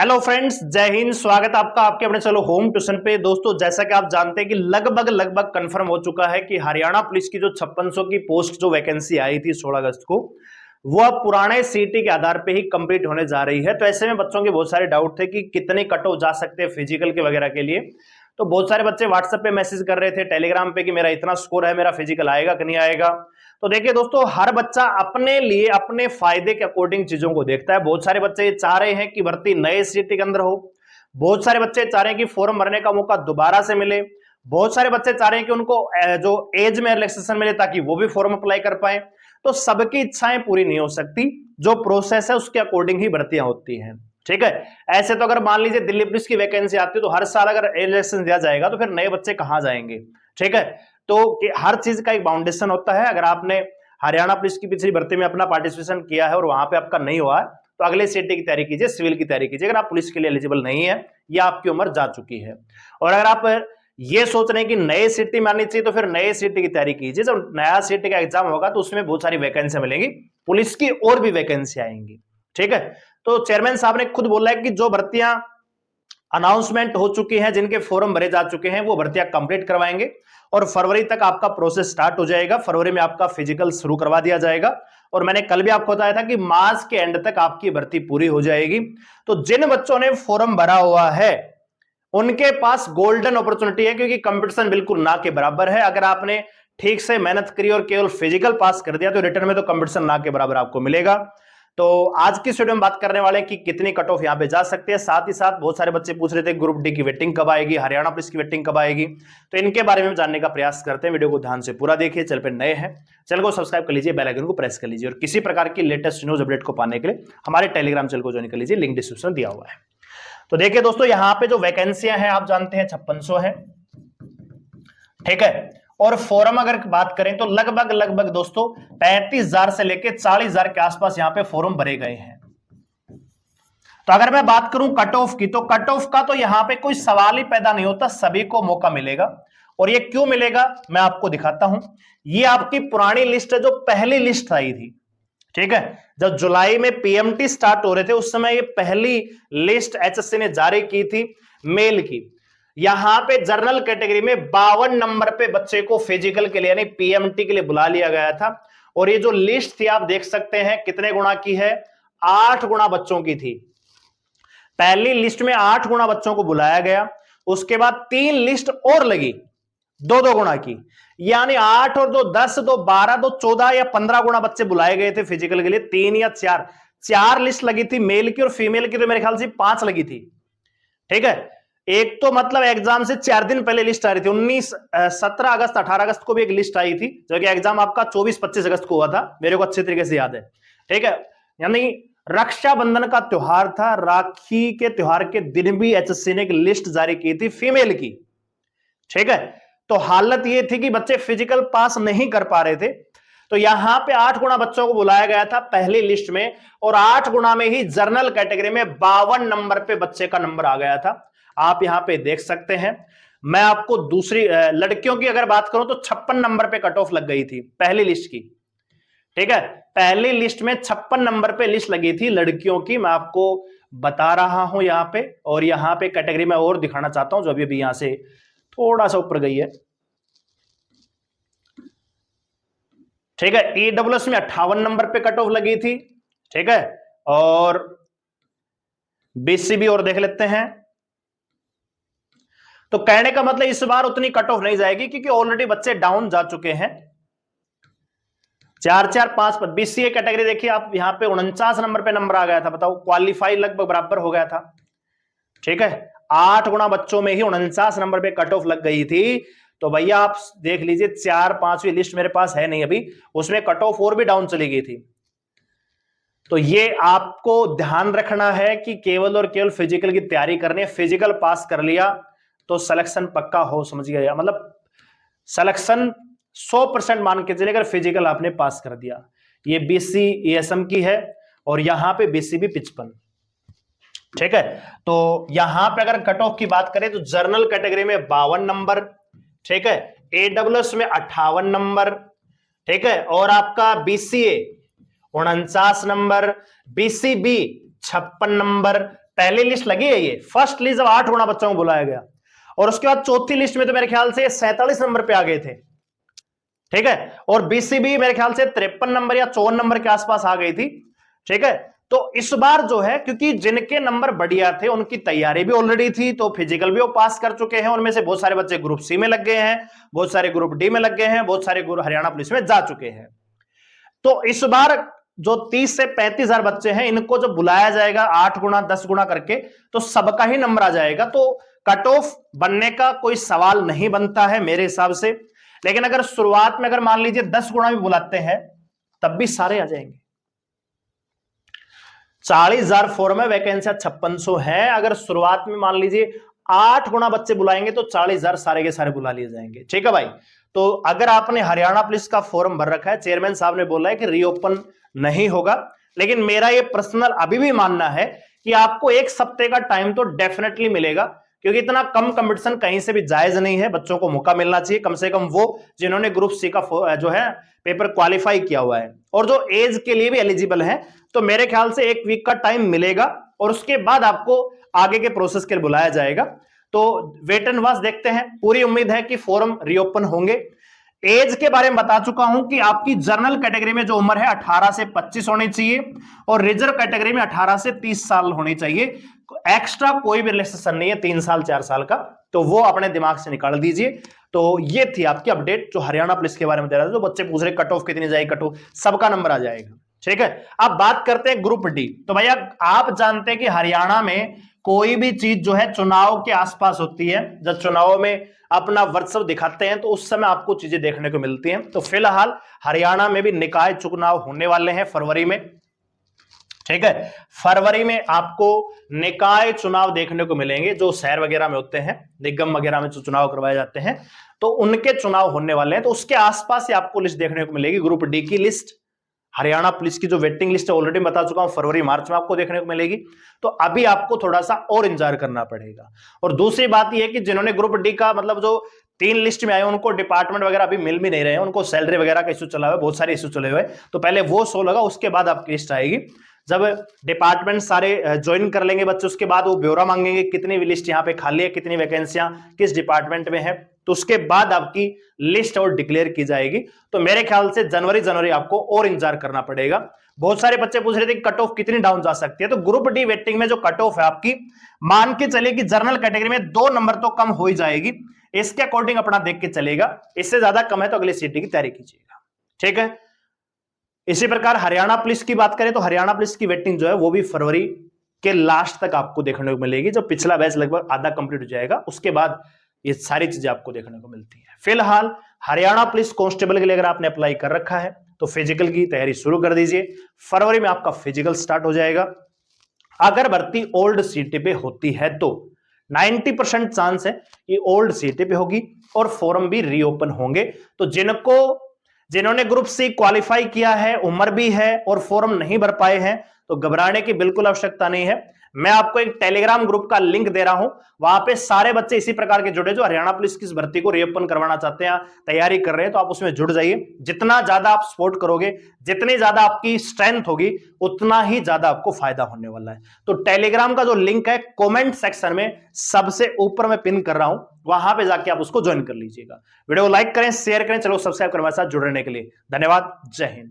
Hello friends, जय हिंद। स्वागत है आपका आपके अपने चलो होम ट्यूशन पे। दोस्तों, जैसा कि आप जानते हैं कि लगभग कंफर्म हो चुका है कि हरियाणा पुलिस की जो 5600 की पोस्ट जो वैकेंसी आई थी 16 अगस्त को, वो अब पुराने सीटी के आधार पे ही कंप्लीट होने जा रही है। तो ऐसे में बच्चों के बहुत सारे डाउट थे कि कितने कट ऑफ जा सकते हैं फिजिकल के वगैरह के लिए। तो बहुत सारे बच्चे व्हाट्सएप पे मैसेज कर रहे थे, टेलीग्राम पे कि मेरा इतना स्कोर है, मेरा फिजिकल आएगा कि नहीं आएगा। तो देखिए दोस्तों, हर बच्चा अपने लिए अपने फायदे के अकॉर्डिंग चीजों को देखता है। बहुत सारे बच्चे ये चाह रहे हैं कि भर्ती नए सीटी के अंदर हो, बहुत सारे बच्चे चाह रहे हैं कि फॉर्म भरने का मौका दोबारा से मिले, बहुत सारे बच्चे चाह रहे हैं कि उनको जो एज में रिलैक्सेशन मिले ताकि वो भी फॉर्म अप्लाई कर पाए। तो सबकी इच्छाएं पूरी नहीं हो सकती, जो प्रोसेस है उसके अकॉर्डिंग ही भर्तियां होती हैं। ठीक है। ऐसे तो अगर मान लीजिए दिल्ली पुलिस की वैकेंसी आती है तो हर साल अगर इलेक्शन दिया जाएगा तो फिर नए बच्चे कहां जाएंगे। ठीक है। तो हर चीज का एक बाउंडेशन होता है। अगर आपने हरियाणा पुलिस की पिछली भर्ती में अपना पार्टिसिपेशन किया है और वहां पे आपका नहीं हुआ है तो अगले सीटी की तैयारी कीजिए, सिविल की तैयारी कीजिए। अगर आप पुलिस के लिए एलिजिबल नहीं है या आपकी उम्र जा चुकी है, और अगर आप ये सोच रहे हैं कि नए सीटी में आनी चाहिए तो फिर नए सीटी की तैयारी कीजिए। जब नया सीटी का एग्जाम होगा तो उसमें बहुत सारी वैकेंसी मिलेंगी, पुलिस की और भी वैकेंसी आएंगी। ठीक है। तो चेयरमैन साहब ने खुद बोला है कि जो भर्तियां अनाउंसमेंट हो चुकी हैं, जिनके फॉर्म भरे जा चुके हैं, वो भर्तियां कंप्लीट करवाएंगे और फरवरी तक आपका प्रोसेस स्टार्ट हो जाएगा। फरवरी में आपका फिजिकल शुरू करवा दिया जाएगा और मैंने कल भी आपको बताया था कि मार्च के एंड तक आपकी भर्ती पूरी हो जाएगी। तो जिन बच्चों ने फॉर्म भरा हुआ है उनके पास गोल्डन अपॉर्चुनिटी है, क्योंकि कंपटीशन बिल्कुल ना के बराबर है। अगर आपने ठीक से मेहनत करी और केवल फिजिकल पास कर दिया तो रिटर्न में तो कंपटीशन ना के बराबर आपको मिलेगा। तो आज की वीडियो में बात करने वाले हैं कि कितनी कट ऑफ यहां पे जा सकते हैं। साथ ही साथ बहुत सारे बच्चे पूछ रहे थे ग्रुप डी की वेटिंग कब आएगी, हरियाणा पुलिस की वेटिंग कब आएगी, तो इनके बारे में जानने का प्रयास करते हैं। वीडियो को ध्यान से पूरा देखिए। चैनल पे नए हैं, चैनल को सब्सक्राइब कर लीजिए, बेल आइकन को प्रेस कर लीजिए और किसी प्रकार की लेटेस्ट न्यूज अपडेट को पाने के लिए हमारे टेलीग्राम चैनल को ज्वाइन कर लीजिए, लिंक डिस्क्रिप्शन दिया हुआ है। तो देखिए दोस्तों, यहाँ पे जो वैकेंसियां हैं आप जानते हैं 5600 है। ठीक है। और फॉर्म अगर बात करें तो लगभग दोस्तों 35,000 से लेकर 40,000 के आसपास यहां पे फॉर्म भरे गए हैं। तो अगर मैं बात करूं कट ऑफ की, तो कट ऑफ का तो यहां पे कोई सवाल ही पैदा नहीं होता, सभी को मौका मिलेगा। और ये क्यों मिलेगा मैं आपको दिखाता हूं। ये आपकी पुरानी लिस्ट है, जो पहली लिस्ट आई थी। ठीक है। जब जुलाई में पीएमटी स्टार्ट हो रहे थे उस समय ये पहली लिस्ट एचएससी ने जारी की थी मेल की। यहां पे जनरल कैटेगरी में 52 नंबर पे बच्चे को फिजिकल के लिए यानी पीएमटी के लिए बुला लिया गया था। और ये जो लिस्ट थी आप देख सकते हैं कितने गुना की है, 8 गुना बच्चों की थी। पहली लिस्ट में 8 गुना बच्चों को बुलाया गया, उसके बाद 3 लिस्ट और लगी 2-2 गुना की, यानी 8 और 2 10, 2 12, 2 14 या 15 गुना बच्चे बुलाए गए थे फिजिकल के लिए। 3 या 4 लिस्ट लगी थी मेल की, और फीमेल की तो मेरे ख्याल से 5 लगी थी। ठीक है। एक तो मतलब एग्जाम से 4 दिन पहले लिस्ट आ रही थी। 17 अगस्त 18 अगस्त को भी एक लिस्ट आई थी, जो कि एग्जाम आपका 24-25 अगस्त को हुआ था, मेरे को अच्छे तरीके से याद है। ठीक है। यानी रक्षाबंधन का त्योहार था, राखी के त्योहार के दिन भी एचएससी ने एक लिस्ट जारी की थी फीमेल की। ठीक है। तो हालत ये थी कि बच्चे फिजिकल पास नहीं कर पा रहे थे, तो यहां पे 8 गुना बच्चों को बुलाया गया था पहली लिस्ट में, और 8 गुना में ही जनरल कैटेगरी में 52 नंबर पे बच्चे का नंबर आ गया था। आप यहां पे देख सकते हैं। मैं आपको दूसरी लड़कियों की अगर बात करूं तो 56 नंबर पे कट ऑफ लग गई थी पहली लिस्ट की। ठीक है। पहली लिस्ट में 56 नंबर पे लिस्ट लगी थी लड़कियों की, मैं आपको बता रहा हूं यहां पे। और यहां पे कैटेगरी में और दिखाना चाहता हूं जो अभी यहां से थोड़ा सा ऊपर गई है। ठीक है। ईडब्ल्यूएस में 58 नंबर पे कट ऑफ लगी थी। ठीक है। और बीसीबी और देख लेते हैं। तो कहने का मतलब इस बार उतनी कट ऑफ नहीं जाएगी, क्योंकि ऑलरेडी बच्चे डाउन जा चुके हैं। 4-4 5 बीसीए कैटेगरी देखिए आप, यहां पे 49 नंबर पे नंबर आ गया था। बताओ, क्वालिफाई लगभग बराबर हो गया था। ठीक है। 8 गुना बच्चों में ही 49 नंबर पे कट ऑफ लग गई थी। तो भैया आप देख लीजिए, 4-5वीं लिस्ट मेरे पास है नहीं अभी, उसमें कट ऑफ और भी डाउन चली गई थी। तो ये आपको ध्यान रखना है कि केवल और केवल फिजिकल की तैयारी करनी है। फिजिकल पास कर लिया तो सिलेक्शन पक्का हो, समझ गया, मतलब सिलेक्शन 100% मान के चलिए अगर फिजिकल आपने पास कर दिया। ये बीसी एएसएम की है और यहां पे बीसीबी 55। ठीक है। तो यहां पे अगर कट ऑफ की बात करें तो जनरल कैटेगरी में 52 नंबर। ठीक है। एडब्ल्यूएस में 58 नंबर। ठीक है। और आपका बीसीए 49 नंबर, बीसीबी 56 नंबर, पहली लिस्ट लगी है ये, फर्स्ट लिस्ट जब 8 गुना बच्चों को बुलाया गया, और उसके बाद चौथी लिस्ट में तो मेरे ख्याल से 47 नंबर पे आ गए थे, ठीक है, और बीसीबी मेरे ख्याल से 53 नंबर या 54 नंबर के आसपास आ गई थी, ठीक है। तो इस बार जो है, क्योंकि जिनके नंबर बढ़िया थे उनकी तैयारी भी ऑलरेडी थी, तो फिजिकल भी वो पास कर चुके हैं, उनमें से बहुत सारे बच्चे ग्रुप सी में लग गए हैं, बहुत सारे ग्रुप डी में लग गए हैं, बहुत सारे हरियाणा पुलिस में जा चुके हैं। तो इस बार जो 30 से 35,000 बच्चे हैं, इनको जब बुलाया जाएगा 8 गुना 10 गुना करके, तो सबका ही नंबर आ जाएगा, तो कट ऑफ बनने का कोई सवाल नहीं बनता है मेरे हिसाब से। लेकिन अगर शुरुआत में अगर मान लीजिए 10 गुना भी बुलाते हैं, तब भी सारे आ जाएंगे। 40,000 फॉर्म में वैकेंसियां 5600 है, अगर शुरुआत में मान लीजिए 8 गुना बच्चे बुलाएंगे तो 40,000 सारे के सारे बुला लिए जाएंगे, ठीक है भाई। तो अगर आपने हरियाणा पुलिस का फॉर्म भर रखा है, चेयरमैन साहब ने बोला है कि रीओपन नहीं होगा, लेकिन मेरा ये पर्सनल अभी भी मानना है कि आपको एक सप्ताह का टाइम तो डेफिनेटली मिलेगा, क्योंकि इतना कम कंपटीशन कहीं से भी जायज नहीं है। बच्चों को मौका मिलना चाहिए, कम से कम वो जिन्होंने ग्रुप सी का जो है पेपर क्वालिफाई किया हुआ है, और जो एज के लिए भी एलिजिबल है। तो मेरे ख्याल से 1 वीक का टाइम मिलेगा, और उसके बाद आपको आगे के प्रोसेस के लिए बुलाया जाएगा। तो वेट एंड वॉच देखते हैं, पूरी उम्मीद है कि फॉर्म रीओपन होंगे। एज के बारे में बता चुका हूं कि आपकी जनरल कैटेगरी में जो उम्र है 18 से 25 होनी चाहिए, और रिजर्व कैटेगरी में 18 से 30 साल होनी चाहिए। एक्स्ट्रा कोई भी रिलेक्सेशन नहीं है 3 साल 4 साल का, तो वो अपने दिमाग से निकाल दीजिए। तो ये थी आपकी अपडेट जो हरियाणा पुलिस के बारे में दे रहा था। जो बच्चे पूछ रहे कट ऑफ कितनी जाएगी, कट ऑफ सबका नंबर आ जाएगा, ठीक है। अब बात करते हैं ग्रुप डी। तो भैया आप जानते हैं कि हरियाणा में कोई भी चीज जो है चुनाव के आसपास होती है, जब चुनाव में अपना वर्चस्व दिखाते हैं तो उस समय आपको चीजें देखने को मिलती हैं। तो फिलहाल हरियाणा में भी निकाय चुनाव होने वाले हैं फरवरी में, ठीक है। फरवरी में आपको निकाय चुनाव देखने को मिलेंगे, जो शहर वगैरह में होते हैं, निगम वगैरह में जो चुनाव करवाए जाते हैं, तो उनके चुनाव होने वाले हैं। तो उसके आसपास ही आपको लिस्ट देखने को मिलेगी, ग्रुप डी की लिस्ट। हरियाणा पुलिस की जो वेटिंग लिस्ट है ऑलरेडी बता चुका हूं, फरवरी मार्च में आपको देखने को मिलेगी। तो अभी आपको थोड़ा सा और इंतजार करना पड़ेगा। और दूसरी बात यह है कि जिन्होंने ग्रुप डी का मतलब जो 3 लिस्ट में आए, उनको डिपार्टमेंट वगैरह अभी मिल भी नहीं रहे हैं, उनको सैलरी वगैरह का इशू चला हुआ है, बहुत सारे इशू चले हुए हैं। तो पहले वो 100 लगा, उसके बाद आपकी लिस्ट आएगी। जब डिपार्टमेंट सारे ज्वाइन कर लेंगे बच्चे, उसके बाद वो ब्यौरा मांगेंगे कितनी लिस्ट यहाँ पे खाली है, कितनी वैकेंसियां किस डिपार्टमेंट में है, तो उसके बाद आपकी लिस्ट और डिक्लेयर की जाएगी। तो मेरे ख्याल से जनवरी आपको और इंतजार करना पड़ेगा। बहुत सारे बच्चे पूछ रहे थे कट ऑफ कितनी डाउन जा सकती है। तो ग्रुप डी वेटिंग में जो कट ऑफ है आपकी, मान के चलिए कि जनरल कैटेगरी में 2 नंबर तो कम हो ही जाएगी, इसके अकॉर्डिंग अपना देख के चलेगा। इससे ज्यादा कम है तो अगली सीटी की तैयारी कीजिएगा, ठीक है। इसी प्रकार हरियाणा पुलिस की बात करें तो हरियाणा पुलिस की वेटिंग जो है वो भी फरवरी के लास्ट तक आपको देखने को मिलेगी। जब पिछला बैच लगभग आधा कंप्लीट हो जाएगा, उसके बाद ये सारी चीजें आपको देखने को मिलती है। फिलहाल हरियाणा पुलिस कांस्टेबल के लिए अगर आपने अप्लाई कर रखा है तो फिजिकल की तैयारी शुरू कर दीजिए। फरवरी में आपका फिजिकल स्टार्ट हो जाएगा। अगर भर्ती ओल्ड सीटी पे होती है तो 90% चांस है कि ओल्ड सीटी पे होगी और फॉर्म भी रीओपन होंगे। तो जिन्होंने ग्रुप सी क्वालिफाई किया है, उम्र भी है और फॉर्म नहीं भर पाए हैं, तो घबराने की बिल्कुल आवश्यकता नहीं है। मैं आपको एक टेलीग्राम ग्रुप का लिंक दे रहा हूं, वहां पे सारे बच्चे इसी प्रकार के जुड़े जो हरियाणा पुलिस की भर्ती को रीओपन करवाना चाहते हैं, तैयारी कर रहे हैं, तो आप उसमें जुड़ जाइए। जितना ज्यादा आप सपोर्ट करोगे, जितनी ज्यादा आपकी स्ट्रेंथ होगी, उतना ही ज्यादा आपको फायदा होने वाला है। तो टेलीग्राम का जो लिंक है कॉमेंट सेक्शन में सबसे ऊपर में पिन कर रहा हूं, वहां पे जाके आप उसको ज्वाइन कर लीजिएगा। वीडियो को लाइक करें, शेयर करें, चलो सब्सक्राइब करने के साथ जुड़ने के लिए धन्यवाद। जय हिंद।